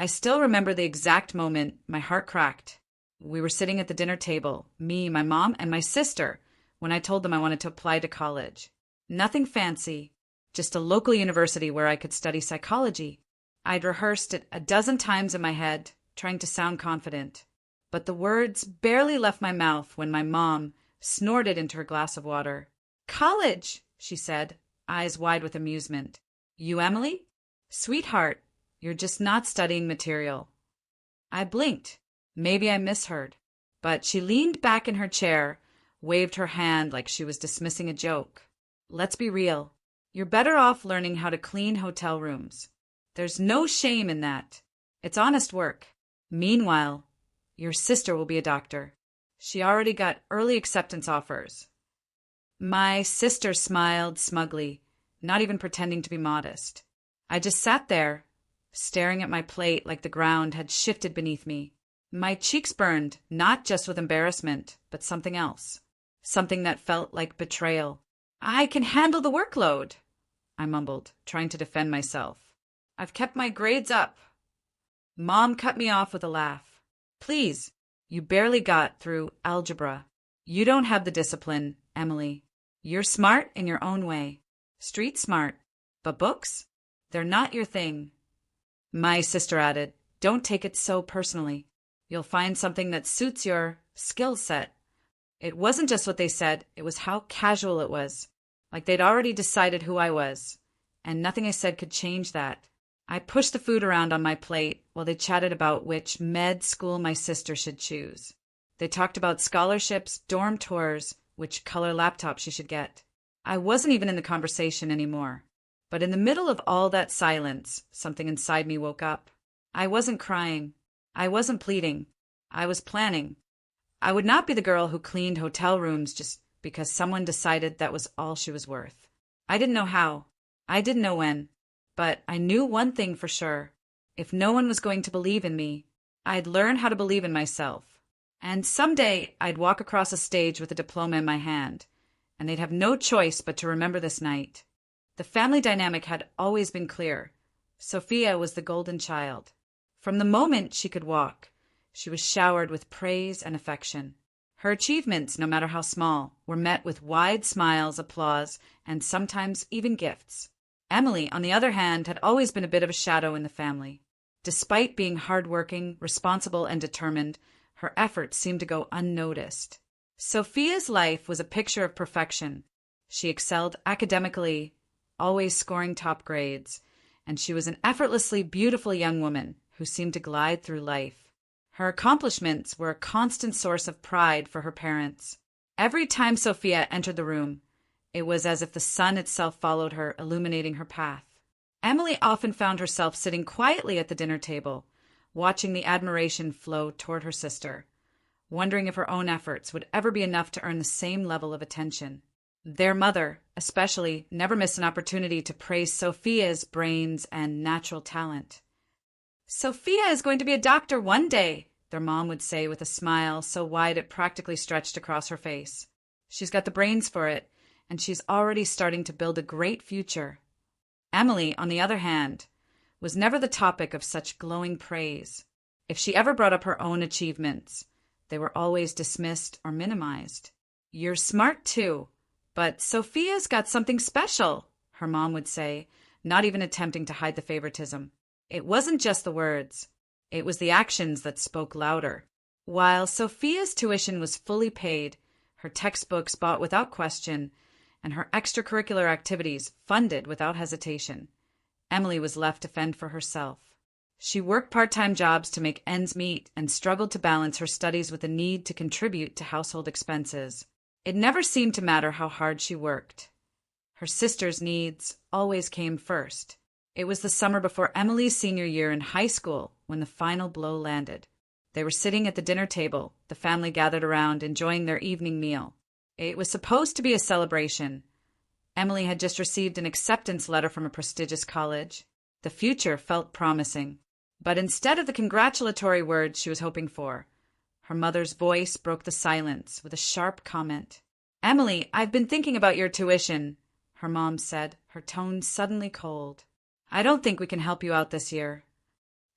I still remember the exact moment my heart cracked. We were sitting at the dinner table, me, my mom, and my sister, when I told them I wanted to apply to college. Nothing fancy, just a local university where I could study psychology. I'd rehearsed it a dozen times in my head, trying to sound confident. But the words barely left my mouth when my mom snorted into her glass of water. "College," she said, eyes wide with amusement. "You, Emily? Sweetheart, you're just not studying material." I blinked. Maybe I misheard. But she leaned back in her chair, waved her hand like she was dismissing a joke. "Let's be real. You're better off learning how to clean hotel rooms. There's no shame in that. It's honest work. Meanwhile, your sister will be a doctor. She already got early acceptance offers." My sister smiled smugly, not even pretending to be modest. I just sat there, staring at my plate like the ground had shifted beneath me. My cheeks burned, not just with embarrassment, but something else. Something that felt like betrayal. "I can handle the workload," I mumbled, trying to defend myself. "I've kept my grades up." Mom cut me off with a laugh. "Please, you barely got through algebra. You don't have the discipline, Emily. You're smart in your own way. Street smart. But books? They're not your thing." My sister added, "Don't take it so personally. You'll find something that suits your skill set." It wasn't just what they said, it was how casual it was. Like they'd already decided who I was, and nothing I said could change that. I pushed the food around on my plate while they chatted about which med school my sister should choose. They talked about scholarships, dorm tours, which color laptop she should get. I wasn't even in the conversation anymore. But in the middle of all that silence, something inside me woke up. I wasn't crying. I wasn't pleading. I was planning. I would not be the girl who cleaned hotel rooms just because someone decided that was all she was worth. I didn't know how. I didn't know when. But I knew one thing for sure. If no one was going to believe in me, I'd learn how to believe in myself. And someday I'd walk across a stage with a diploma in my hand, and they'd have no choice but to remember this night. The family dynamic had always been clear. Sophia was the golden child. From the moment she could walk, she was showered with praise and affection. Her achievements, no matter how small, were met with wide smiles, applause, and sometimes even gifts. Emily, on the other hand, had always been a bit of a shadow in the family. Despite being hardworking, responsible, and determined, her efforts seemed to go unnoticed. Sophia's life was a picture of perfection. She excelled academically, always scoring top grades, and she was an effortlessly beautiful young woman who seemed to glide through life. Her accomplishments were a constant source of pride for her parents. Every time Sophia entered the room, it was as if the sun itself followed her, illuminating her path. Emily often found herself sitting quietly at the dinner table, watching the admiration flow toward her sister, wondering if her own efforts would ever be enough to earn the same level of attention. Their mother, especially, never missed an opportunity to praise Sophia's brains and natural talent. "Sophia is going to be a doctor one day," their mom would say with a smile so wide it practically stretched across her face. "She's got the brains for it, and she's already starting to build a great future." Emily, on the other hand, was never the topic of such glowing praise. If she ever brought up her own achievements, they were always dismissed or minimized. "You're smart too, but Sophia's got something special," her mom would say, not even attempting to hide the favoritism. It wasn't just the words. It was the actions that spoke louder. While Sophia's tuition was fully paid, her textbooks bought without question, and her extracurricular activities funded without hesitation, Emily was left to fend for herself. She worked part-time jobs to make ends meet and struggled to balance her studies with the need to contribute to household expenses. It never seemed to matter how hard she worked. Her sister's needs always came first. It was the summer before Emily's senior year in high school when the final blow landed. They were sitting at the dinner table, the family gathered around, enjoying their evening meal. It was supposed to be a celebration. Emily had just received an acceptance letter from a prestigious college. The future felt promising. But instead of the congratulatory words she was hoping for, her mother's voice broke the silence with a sharp comment. "Emily, I've been thinking about your tuition," her mom said, her tone suddenly cold. "I don't think we can help you out this year."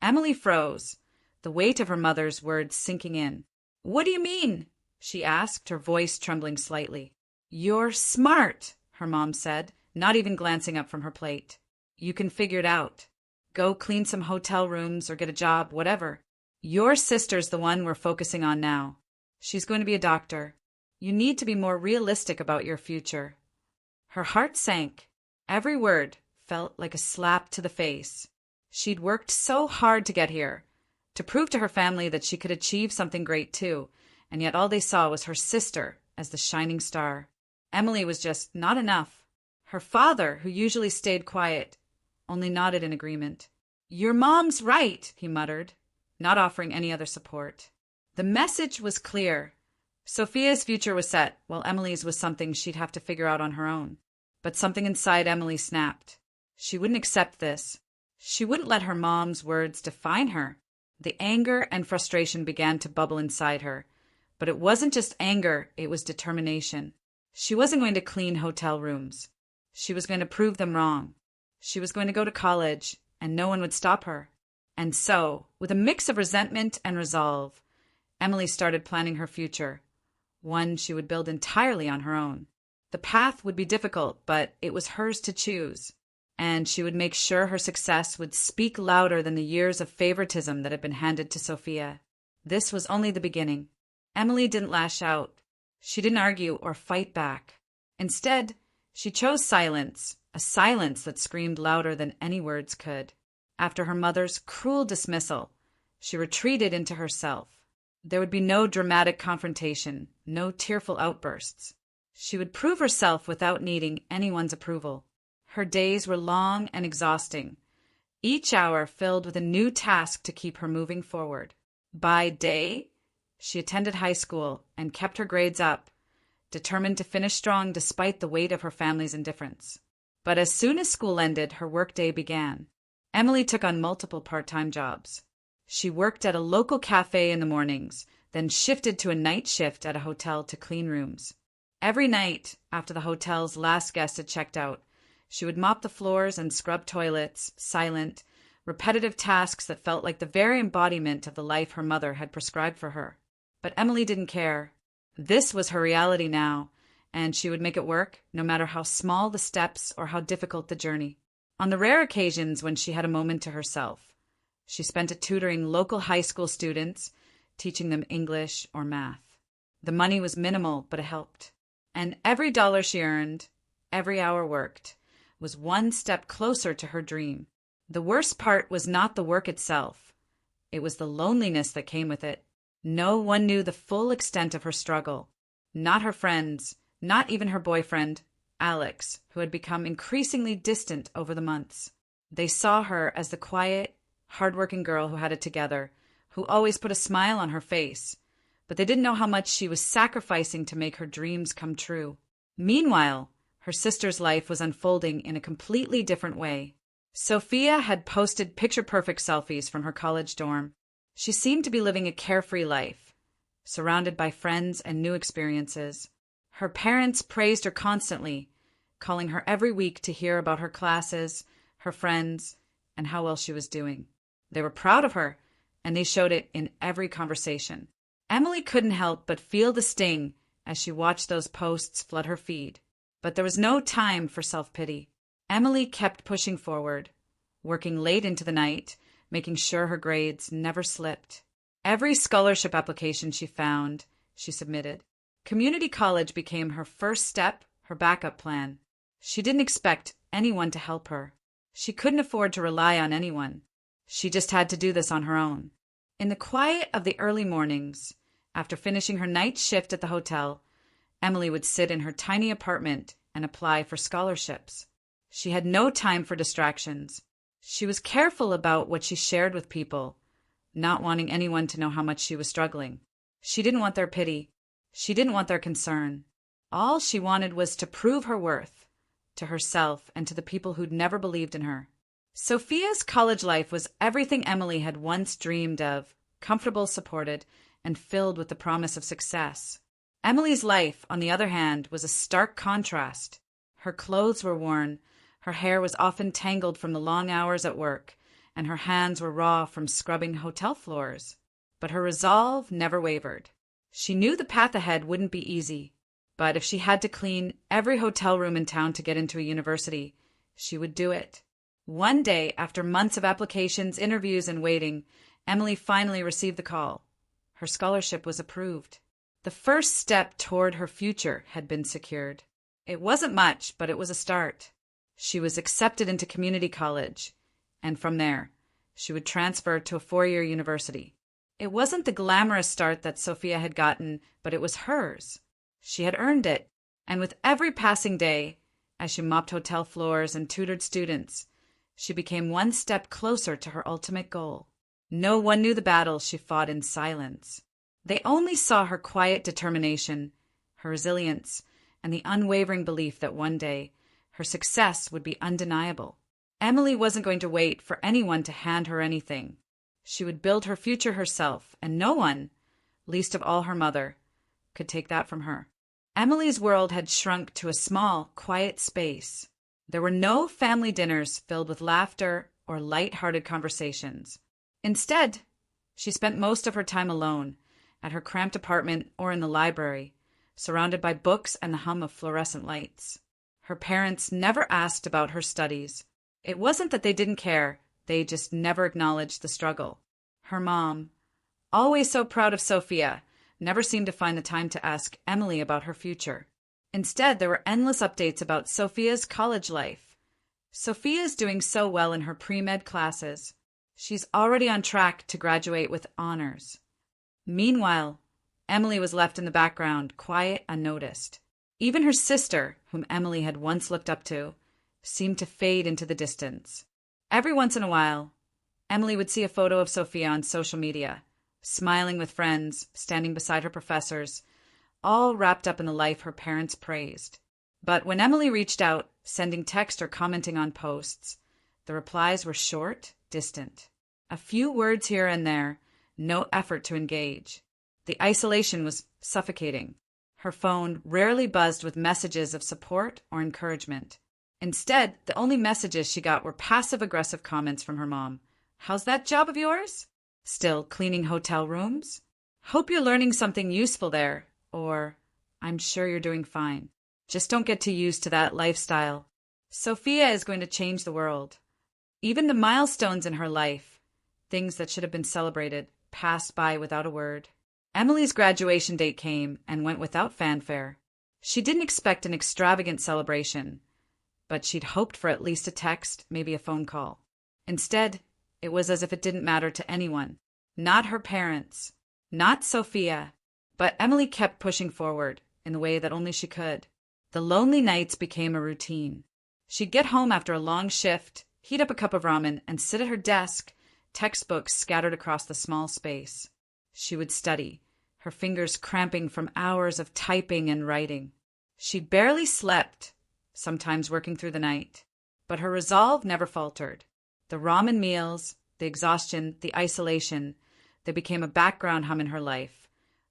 Emily froze, the weight of her mother's words sinking in. "What do you mean?" she asked, her voice trembling slightly. "You're smart," her mom said, not even glancing up from her plate. "You can figure it out. Go clean some hotel rooms or get a job, whatever. Your sister's the one we're focusing on now. She's going to be a doctor. You need to be more realistic about your future." Her heart sank. Every word felt like a slap to the face. She'd worked so hard to get here, to prove to her family that she could achieve something great too, and yet all they saw was her sister as the shining star. Emily was just not enough. Her father, who usually stayed quiet, only nodded in agreement. "Your mom's right," he muttered, not offering any other support. The message was clear. Sophia's future was set, while Emily's was something she'd have to figure out on her own. But something inside Emily snapped. She wouldn't accept this. She wouldn't let her mom's words define her. The anger and frustration began to bubble inside her. But it wasn't just anger, it was determination. She wasn't going to clean hotel rooms. She was going to prove them wrong. She was going to go to college, and no one would stop her. And so, with a mix of resentment and resolve, Emily started planning her future, one she would build entirely on her own. The path would be difficult, but it was hers to choose, and she would make sure her success would speak louder than the years of favoritism that had been handed to Sophia. This was only the beginning. Emily didn't lash out. She didn't argue or fight back. Instead, she chose silence, a silence that screamed louder than any words could. After her mother's cruel dismissal, she retreated into herself. There would be no dramatic confrontation, no tearful outbursts. She would prove herself without needing anyone's approval. Her days were long and exhausting, each hour filled with a new task to keep her moving forward. By day, she attended high school and kept her grades up, determined to finish strong despite the weight of her family's indifference. But as soon as school ended, her workday began. Emily took on multiple part-time jobs. She worked at a local cafe in the mornings, then shifted to a night shift at a hotel to clean rooms. Every night, after the hotel's last guest had checked out, she would mop the floors and scrub toilets, silent, repetitive tasks that felt like the very embodiment of the life her mother had prescribed for her. But Emily didn't care. This was her reality now, and she would make it work, no matter how small the steps or how difficult the journey. On the rare occasions when she had a moment to herself, she spent it tutoring local high school students, teaching them English or math. The money was minimal, but it helped. And every dollar she earned, every hour worked, was one step closer to her dream. The worst part was not the work itself. It was the loneliness that came with it. No one knew the full extent of her struggle. Not her friends, not even her boyfriend, Alex, who had become increasingly distant over the months. They saw her as the quiet, hardworking girl who had it together, who always put a smile on her face, but they didn't know how much she was sacrificing to make her dreams come true. Meanwhile, her sister's life was unfolding in a completely different way. Sophia had posted picture-perfect selfies from her college dorm. She seemed to be living a carefree life, surrounded by friends and new experiences. Her parents praised her constantly, calling her every week to hear about her classes, her friends, and how well she was doing. They were proud of her, and they showed it in every conversation. Emily couldn't help but feel the sting as she watched those posts flood her feed. But there was no time for self-pity. Emily kept pushing forward, working late into the night, making sure her grades never slipped. Every scholarship application she found, she submitted. Community college became her first step, her backup plan. She didn't expect anyone to help her. She couldn't afford to rely on anyone. She just had to do this on her own. In the quiet of the early mornings, after finishing her night shift at the hotel, Emily would sit in her tiny apartment and apply for scholarships. She had no time for distractions. She was careful about what she shared with people, not wanting anyone to know how much she was struggling. She didn't want their pity. She didn't want their concern. All she wanted was to prove her worth, to herself and to the people who'd never believed in her. Sophia's college life was everything Emily had once dreamed of, comfortable, supported, and filled with the promise of success. Emily's life, on the other hand, was a stark contrast. Her clothes were worn, her hair was often tangled from the long hours at work, and her hands were raw from scrubbing hotel floors. But her resolve never wavered. She knew the path ahead wouldn't be easy, but if she had to clean every hotel room in town to get into a university, she would do it. One day, after months of applications, interviews, and waiting, Emily finally received the call. Her scholarship was approved. The first step toward her future had been secured. It wasn't much, but it was a start. She was accepted into community college, and from there, she would transfer to a 4-year university. It wasn't the glamorous start that Sophia had gotten, but it was hers. She had earned it, and with every passing day, as she mopped hotel floors and tutored students, she became one step closer to her ultimate goal. No one knew the battles she fought in silence. They only saw her quiet determination, her resilience, and the unwavering belief that one day her success would be undeniable. Emily wasn't going to wait for anyone to hand her anything. She would build her future herself, and no one, least of all her mother, could take that from her. Emily's world had shrunk to a small, quiet space. There were no family dinners filled with laughter or light-hearted conversations. Instead, she spent most of her time alone, at her cramped apartment or in the library, surrounded by books and the hum of fluorescent lights. Her parents never asked about her studies. It wasn't that they didn't care, they just never acknowledged the struggle. Her mom, always so proud of Sophia, never seemed to find the time to ask Emily about her future. Instead, there were endless updates about Sophia's college life. Sophia's doing so well in her pre-med classes. She's already on track to graduate with honors. Meanwhile, Emily was left in the background, quiet, unnoticed. Even her sister, whom Emily had once looked up to, seemed to fade into the distance. Every once in a while, Emily would see a photo of Sophia on social media, smiling with friends, standing beside her professors, all wrapped up in the life her parents praised. But when Emily reached out, sending text or commenting on posts, the replies were short, distant. A few words here and there, no effort to engage. The isolation was suffocating. Her phone rarely buzzed with messages of support or encouragement. Instead, the only messages she got were passive-aggressive comments from her mom. "How's that job of yours? Still cleaning hotel rooms? Hope you're learning something useful there." Or, "I'm sure you're doing fine. Just don't get too used to that lifestyle. Sophia is going to change the world." Even the milestones in her life, things that should have been celebrated, passed by without a word. Emily's graduation date came and went without fanfare. She didn't expect an extravagant celebration, but she'd hoped for at least a text, maybe a phone call. Instead, it was as if it didn't matter to anyone. Not her parents, not Sophia, but Emily kept pushing forward in the way that only she could. The lonely nights became a routine. She'd get home after a long shift, heat up a cup of ramen, and sit at her desk, textbooks scattered across the small space. She would study, her fingers cramping from hours of typing and writing. She barely slept, sometimes working through the night, but her resolve never faltered. The ramen meals, the exhaustion, the isolation, they became a background hum in her life,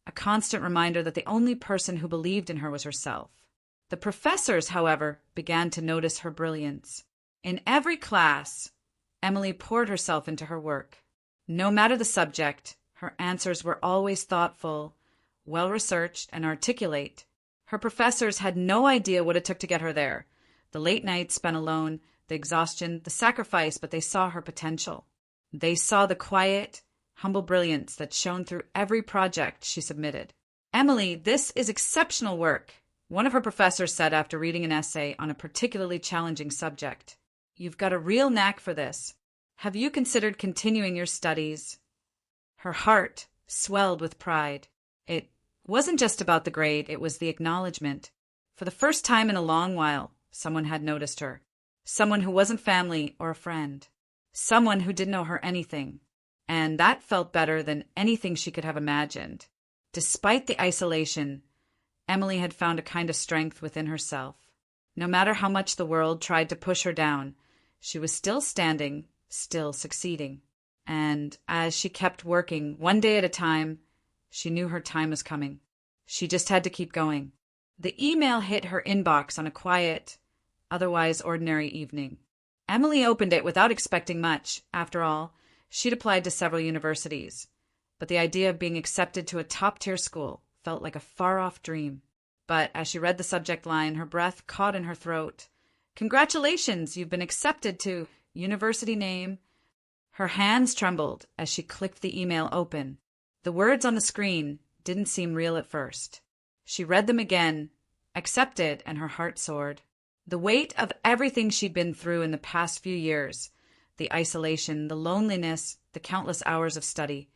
a constant reminder that the only person who believed in her was herself. The professors, however, began to notice her brilliance. In every class, Emily poured herself into her work. No matter the subject, her answers were always thoughtful, well-researched, and articulate. Her professors had no idea what it took to get her there. The late nights spent alone, the exhaustion, the sacrifice, but they saw her potential. They saw the quiet, humble brilliance that shone through every project she submitted. "Emily, this is exceptional work," one of her professors said after reading an essay on a particularly challenging subject. "You've got a real knack for this. Have you considered continuing your studies?" Her heart swelled with pride. It wasn't just about the grade, it was the acknowledgement. For the first time in a long while, someone had noticed her. Someone who wasn't family or a friend. Someone who didn't know her anything. And that felt better than anything she could have imagined. Despite the isolation, Emily had found a kind of strength within herself. No matter how much the world tried to push her down, she was still standing, still succeeding. And as she kept working, one day at a time, she knew her time was coming. She just had to keep going. The email hit her inbox on a quiet, otherwise ordinary evening. Emily opened it without expecting much. After all, she'd applied to several universities, but the idea of being accepted to a top-tier school felt like a far-off dream. But as she read the subject line, her breath caught in her throat. "Congratulations, you've been accepted to university name." Her hands trembled as she clicked the email open. The words on the screen didn't seem real at first. She read them again, accepted, and her heart soared. The weight of everything she'd been through in the past few years, the isolation, the loneliness, the countless hours of study,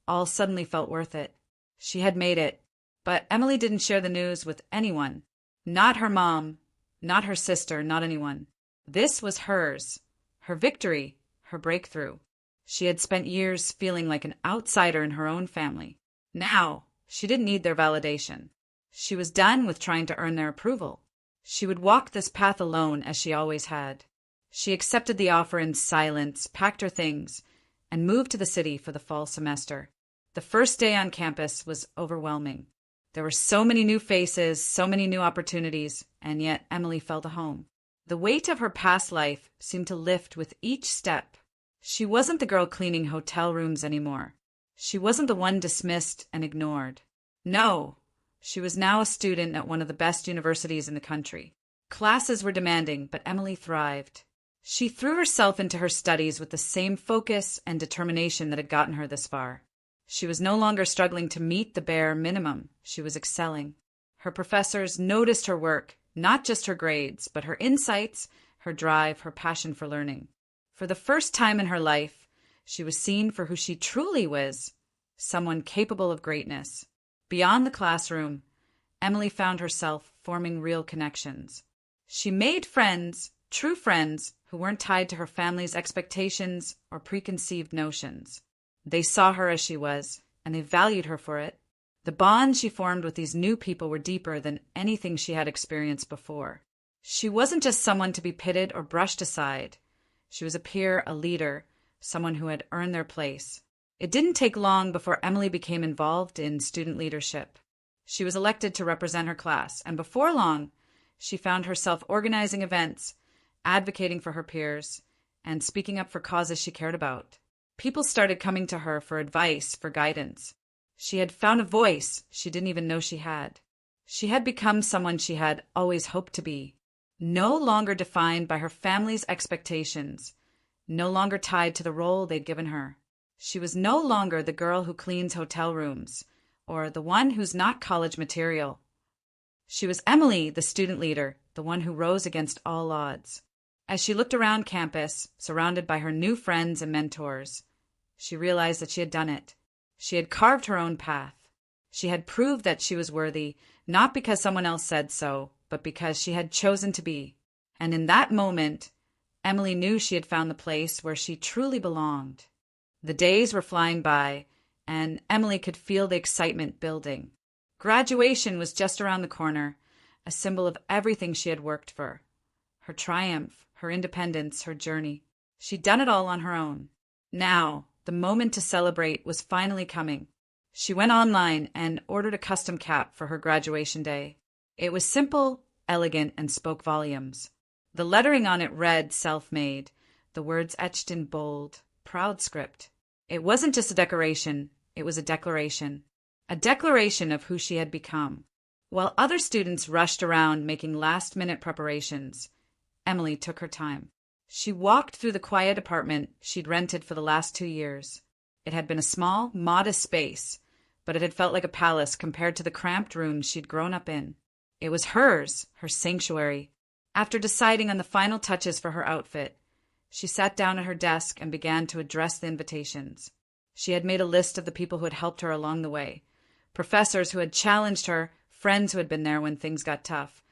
all suddenly felt worth it. She had made it, but Emily didn't share the news with anyone. Not her mom, not her sister, not anyone. This was hers, her victory, her breakthrough. She had spent years feeling like an outsider in her own family. Now, she didn't need their validation. She was done with trying to earn their approval. She would walk this path alone as she always had. She accepted the offer in silence, packed her things, and moved to the city for the fall semester. The first day on campus was overwhelming. There were so many new faces, so many new opportunities, and yet Emily felt at home. The weight of her past life seemed to lift with each step. She wasn't the girl cleaning hotel rooms anymore. She wasn't the one dismissed and ignored. No, she was now a student at one of the best universities in the country. Classes were demanding, but Emily thrived. She threw herself into her studies with the same focus and determination that had gotten her this far. She was no longer struggling to meet the bare minimum. She was excelling. Her professors noticed her work, not just her grades, but her insights, her drive, her passion for learning. For the first time in her life, she was seen for who she truly was, someone capable of greatness. Beyond the classroom, Emily found herself forming real connections. She made friends, true friends, who weren't tied to her family's expectations or preconceived notions. They saw her as she was, and they valued her for it. The bonds she formed with these new people were deeper than anything she had experienced before. She wasn't just someone to be pitted or brushed aside. She was a peer, a leader, someone who had earned their place. It didn't take long before Emily became involved in student leadership. She was elected to represent her class, and before long, she found herself organizing events, advocating for her peers, and speaking up for causes she cared about. People started coming to her for advice, for guidance. She had found a voice she didn't even know she had. She had become someone she had always hoped to be, no longer defined by her family's expectations, no longer tied to the role they'd given her. She was no longer the girl who cleans hotel rooms, or the one who's not college material. She was Emily, the student leader, the one who rose against all odds. As she looked around campus, surrounded by her new friends and mentors, she realized that she had done it. She had carved her own path. She had proved that she was worthy, not because someone else said so, but because she had chosen to be. And in that moment, Emily knew she had found the place where she truly belonged. The days were flying by, and Emily could feel the excitement building. Graduation was just around the corner, a symbol of everything she had worked for. Her triumph, her independence, her journey. She'd done it all on her own. Now, the moment to celebrate was finally coming. She went online and ordered a custom cap for her graduation day. It was simple, elegant, and spoke volumes. The lettering on it read self-made, the words etched in bold, proud script. It wasn't just a decoration, it was a declaration of who she had become. While other students rushed around making last-minute preparations, Emily took her time. She walked through the quiet apartment she'd rented for the last 2 years. It had been a small, modest space, but it had felt like a palace compared to the cramped rooms she'd grown up in. It was hers, her sanctuary. After deciding on the final touches for her outfit, she sat down at her desk and began to address the invitations. She had made a list of the people who had helped her along the way, professors who had challenged her, friends who had been there when things got tough,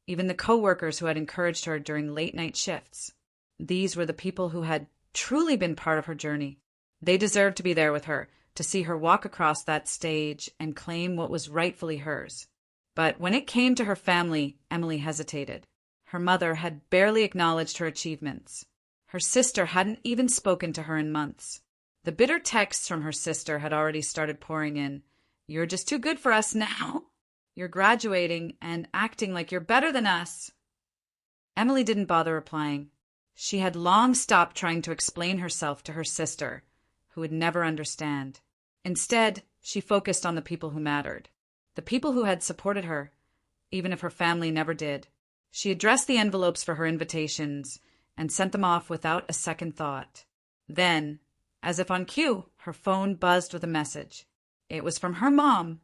even the co-workers who had encouraged her during late-night shifts. These were the people who had truly been part of her journey. They deserved to be there with her, to see her walk across that stage and claim what was rightfully hers. But when it came to her family, Emily hesitated. Her mother had barely acknowledged her achievements. Her sister hadn't even spoken to her in months. The bitter texts from her sister had already started pouring in. "You're just too good for us now. You're graduating and acting like you're better than us." Emily didn't bother replying. She had long stopped trying to explain herself to her sister, who would never understand. Instead, she focused on the people who mattered, the people who had supported her, even if her family never did. She addressed the envelopes for her invitations and sent them off without a second thought. Then, as if on cue, her phone buzzed with a message. It was from her mom.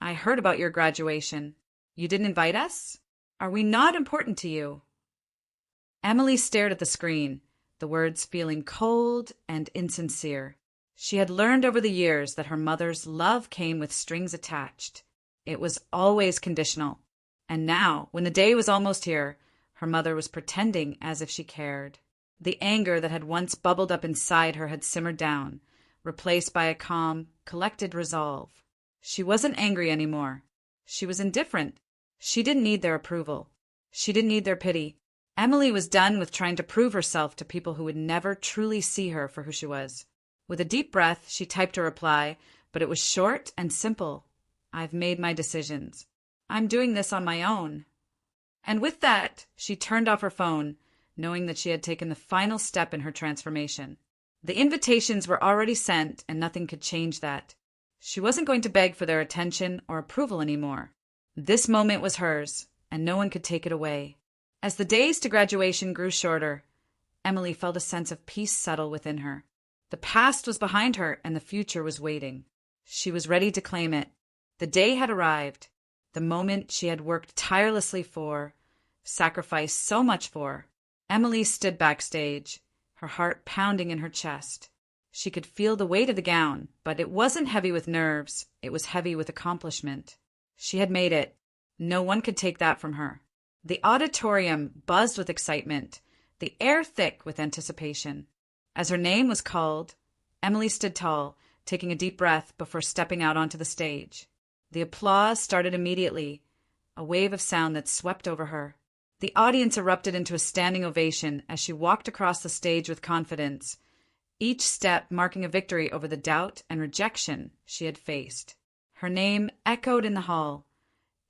"I heard about your graduation. You didn't invite us? Are we not important to you?" Emily stared at the screen, the words feeling cold and insincere. She had learned over the years that her mother's love came with strings attached. It was always conditional. And now, when the day was almost here, her mother was pretending as if she cared. The anger that had once bubbled up inside her had simmered down, replaced by a calm, collected resolve. She wasn't angry anymore. She was indifferent. She didn't need their approval. She didn't need their pity. Emily was done with trying to prove herself to people who would never truly see her for who she was. With a deep breath, she typed a reply, but it was short and simple. "I've made my decisions. I'm doing this on my own." And with that, she turned off her phone, knowing that she had taken the final step in her transformation. The invitations were already sent, and nothing could change that. She wasn't going to beg for their attention or approval anymore. This moment was hers, and no one could take it away. As the days to graduation grew shorter, Emily felt a sense of peace settle within her. The past was behind her, and the future was waiting. She was ready to claim it. The day had arrived. The moment she had worked tirelessly for, sacrificed so much for. Emily stood backstage, her heart pounding in her chest. She could feel the weight of the gown, but it wasn't heavy with nerves, it was heavy with accomplishment. She had made it. No one could take that from her. The auditorium buzzed with excitement, the air thick with anticipation. As her name was called, Emily stood tall, taking a deep breath before stepping out onto the stage. The applause started immediately, a wave of sound that swept over her. The audience erupted into a standing ovation as she walked across the stage with confidence, each step marking a victory over the doubt and rejection she had faced. Her name echoed in the hall,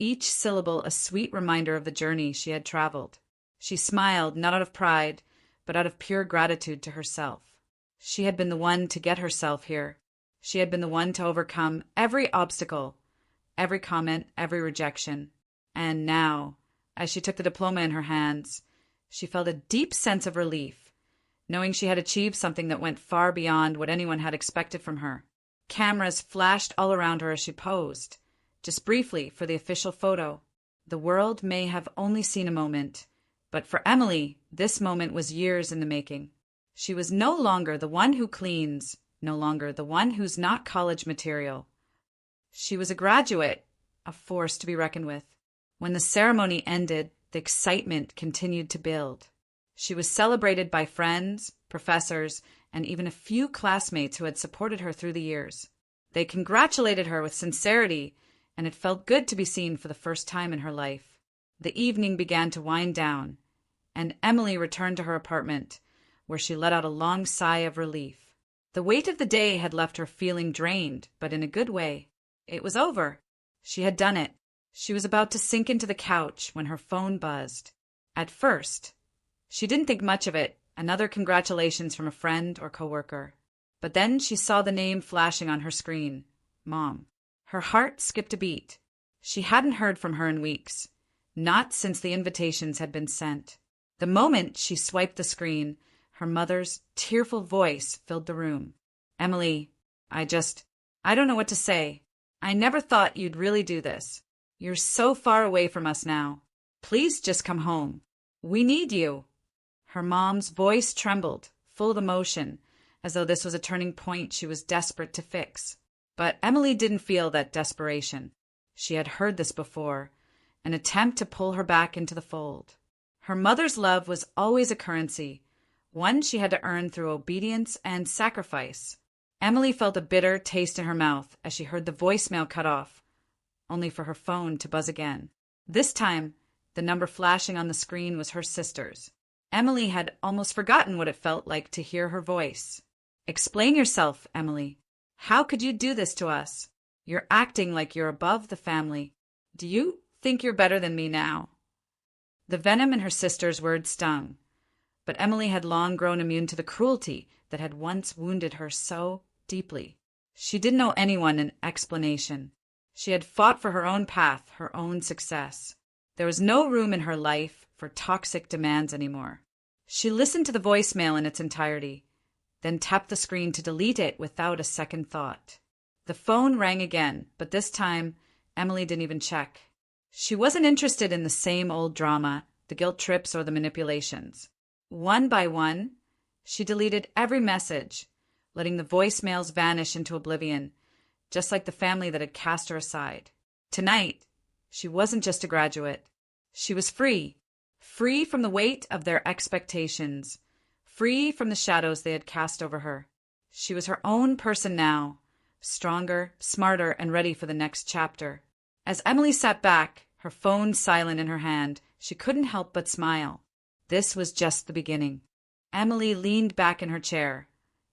each syllable a sweet reminder of the journey she had traveled. She smiled, not out of pride, but out of pure gratitude to herself. She had been the one to get herself here. She had been the one to overcome every obstacle, every comment, every rejection. And now, as she took the diploma in her hands, she felt a deep sense of relief, knowing she had achieved something that went far beyond what anyone had expected from her. Cameras flashed all around her as she posed, just briefly for the official photo. The world may have only seen a moment, but for Emily, this moment was years in the making. She was no longer the one who cleans, no longer the one who's not college material. She was a graduate, a force to be reckoned with. When the ceremony ended, the excitement continued to build. She was celebrated by friends, professors, and even a few classmates who had supported her through the years. They congratulated her with sincerity, and it felt good to be seen for the first time in her life. The evening began to wind down, and Emily returned to her apartment, where she let out a long sigh of relief. The weight of the day had left her feeling drained, but in a good way. It was over. She had done it. She was about to sink into the couch when her phone buzzed. At first, she didn't think much of it, another congratulations from a friend or coworker. But then she saw the name flashing on her screen, Mom. Her heart skipped a beat. She hadn't heard from her in weeks, not since the invitations had been sent. The moment she swiped the screen, her mother's tearful voice filled the room. "Emily, I don't know what to say. I never thought you'd really do this. You're so far away from us now. Please just come home. We need you." Her mom's voice trembled, full of emotion, as though this was a turning point she was desperate to fix. But Emily didn't feel that desperation. She had heard this before, an attempt to pull her back into the fold. Her mother's love was always a currency, one she had to earn through obedience and sacrifice. Emily felt a bitter taste in her mouth as she heard the voicemail cut off, only for her phone to buzz again. This time, the number flashing on the screen was her sister's. Emily had almost forgotten what it felt like to hear her voice. "Explain yourself, Emily. How could you do this to us? You're acting like you're above the family. Do you think you're better than me now?" The venom in her sister's words stung, But Emily had long grown immune to the cruelty that had once wounded her so deeply. She didn't owe anyone an explanation. She had fought for her own path, her own success. There was no room in her life for toxic demands anymore. She listened to the voicemail in its entirety, then tapped the screen to delete it without a second thought. The phone rang again, but this time Emily didn't even check. She wasn't interested in the same old drama, the guilt trips or the manipulations. One by one, she deleted every message, letting the voicemails vanish into oblivion, just like the family that had cast her aside. Tonight, she wasn't just a graduate. She was free. Free from the weight of their expectations. Free from the shadows they had cast over her. She was her own person now, stronger, smarter, and ready for the next chapter. As Emily sat back, her phone silent in her hand, she couldn't help but smile. This was just the beginning. Emily leaned back in her chair,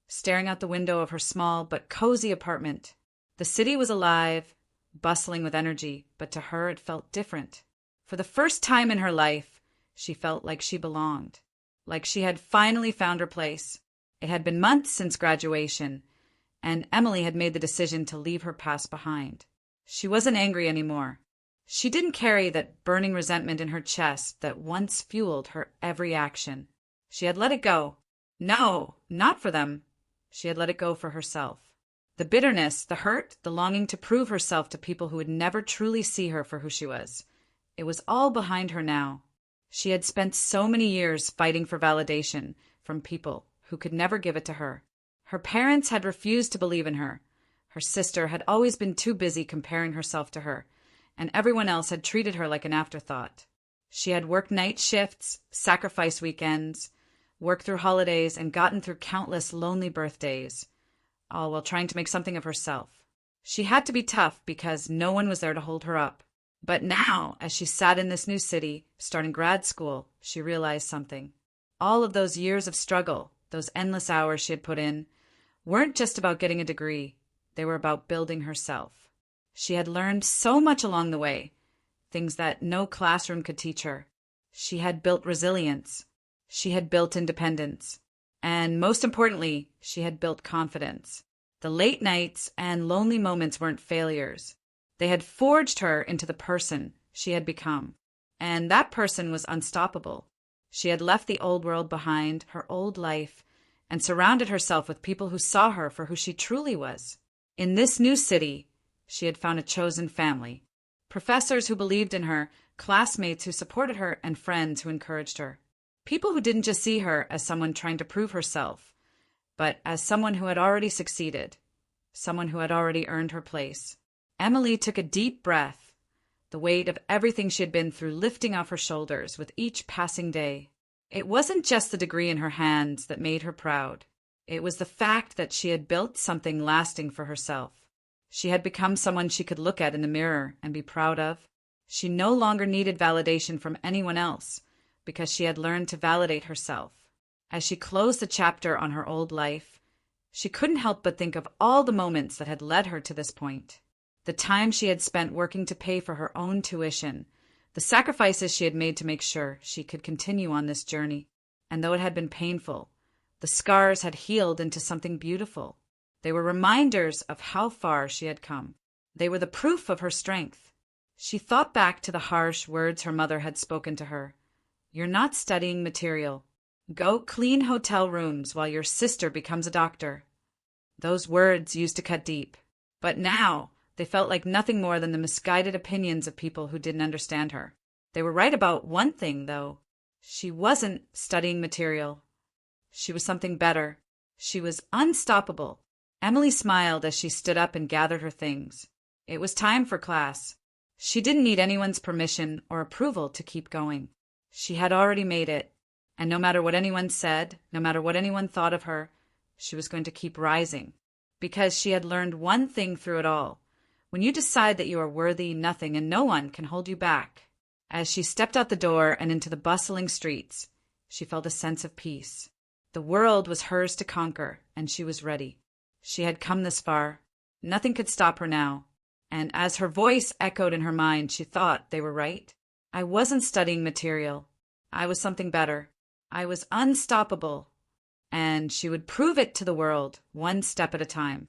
staring out the window of her small but cozy apartment. The city was alive, bustling with energy, but to her it felt different. For the first time in her life, she felt like she belonged, like she had finally found her place. It had been months since graduation, and Emily had made the decision to leave her past behind. She wasn't angry anymore. She didn't carry that burning resentment in her chest that once fueled her every action. She had let it go. No, not for them. She had let it go for herself. The bitterness, the hurt, the longing to prove herself to people who would never truly see her for who she was. It was all behind her now. She had spent so many years fighting for validation from people who could never give it to her. Her parents had refused to believe in her. Her sister had always been too busy comparing herself to her, and everyone else had treated her like an afterthought. She had worked night shifts, sacrificed weekends, worked through holidays, and gotten through countless lonely birthdays, all while trying to make something of herself. She had to be tough because no one was there to hold her up. But now, as she sat in this new city, starting grad school, she realized something. All of those years of struggle, those endless hours she had put in, weren't just about getting a degree. They were about building herself. She had learned so much along the way, things that no classroom could teach her. She had built resilience. She had built independence. And most importantly, she had built confidence. The late nights and lonely moments weren't failures. They had forged her into the person she had become. And that person was unstoppable. She had left the old world behind, her old life, and surrounded herself with people who saw her for who she truly was. In this new city, she had found a chosen family. Professors who believed in her, classmates who supported her, and friends who encouraged her. People who didn't just see her as someone trying to prove herself, but as someone who had already succeeded, someone who had already earned her place. Emily took a deep breath, the weight of everything she had been through lifting off her shoulders with each passing day. It wasn't just the degree in her hands that made her proud. It was the fact that she had built something lasting for herself. She had become someone she could look at in the mirror and be proud of. She no longer needed validation from anyone else because she had learned to validate herself. As she closed the chapter on her old life, she couldn't help but think of all the moments that had led her to this point. The time she had spent working to pay for her own tuition, the sacrifices she had made to make sure she could continue on this journey. And though it had been painful, the scars had healed into something beautiful. They were reminders of how far she had come. They were the proof of her strength. She thought back to the harsh words her mother had spoken to her. "You're not studying material. Go clean hotel rooms while your sister becomes a doctor." Those words used to cut deep. But now, they felt like nothing more than the misguided opinions of people who didn't understand her. They were right about one thing, though. She wasn't studying material. She was something better. She was unstoppable. Emily smiled as she stood up and gathered her things. It was time for class. She didn't need anyone's permission or approval to keep going. She had already made it, and no matter what anyone said, no matter what anyone thought of her, she was going to keep rising. Because she had learned one thing through it all. When you decide that you are worthy, nothing and no one can hold you back. As she stepped out the door and into the bustling streets, she felt a sense of peace. The world was hers to conquer, and she was ready. She had come this far. Nothing could stop her now. And as her voice echoed in her mind, she thought they were right. I wasn't studying material. I was something better. I was unstoppable, and she would prove it to the world one step at a time.